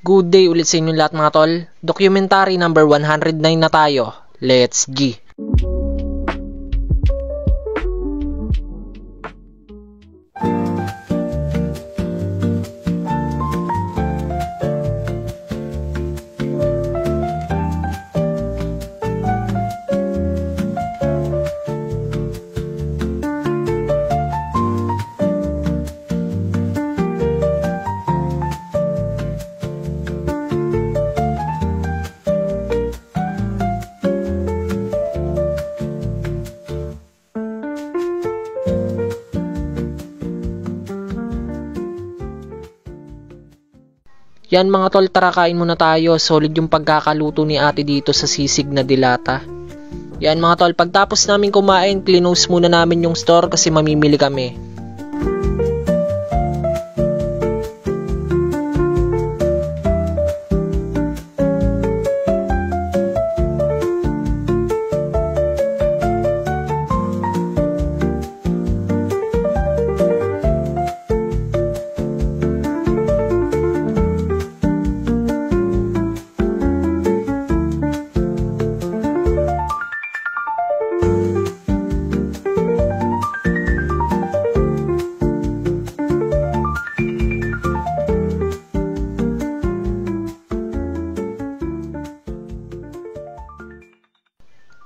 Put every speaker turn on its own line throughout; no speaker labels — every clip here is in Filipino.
Good day ulit sa inyo lahat mga tol. Documentary number 109 na tayo. Let's G! Yan mga tol, tara kain muna tayo. Solid yung pagkakaluto ni ate dito sa sisig na dilata. Yan mga tol, pagtapos namin kumain, clinose muna namin yung store kasi mamimili kami.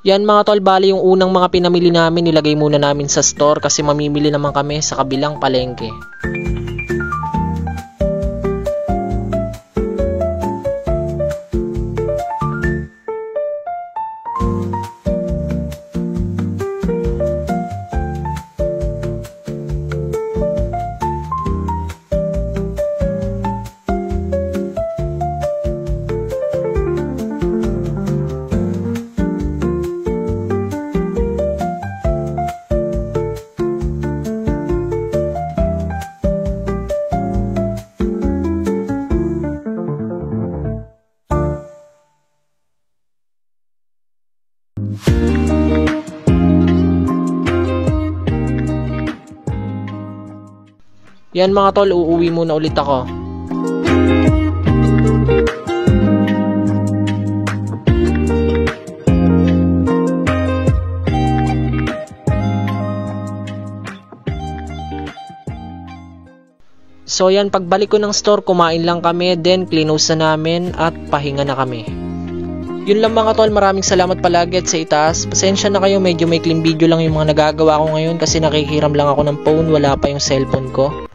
Yan mga tol, bali yung unang mga pinamili namin nilagay muna namin sa store kasi mamimili naman kami sa kabilang palengke. Yan mga tol, uuwi muna ulit ako. So yan, pagbalik ko ng store, kumain lang kami, then clinose na namin at pahinga na kami. Yun lang mga tol, maraming salamat palagi at sa itaas. Pasensya na kayo, medyo may clean video lang yung mga nagagawa ko ngayon kasi nakikiram lang ako ng phone, wala pa yung cellphone ko.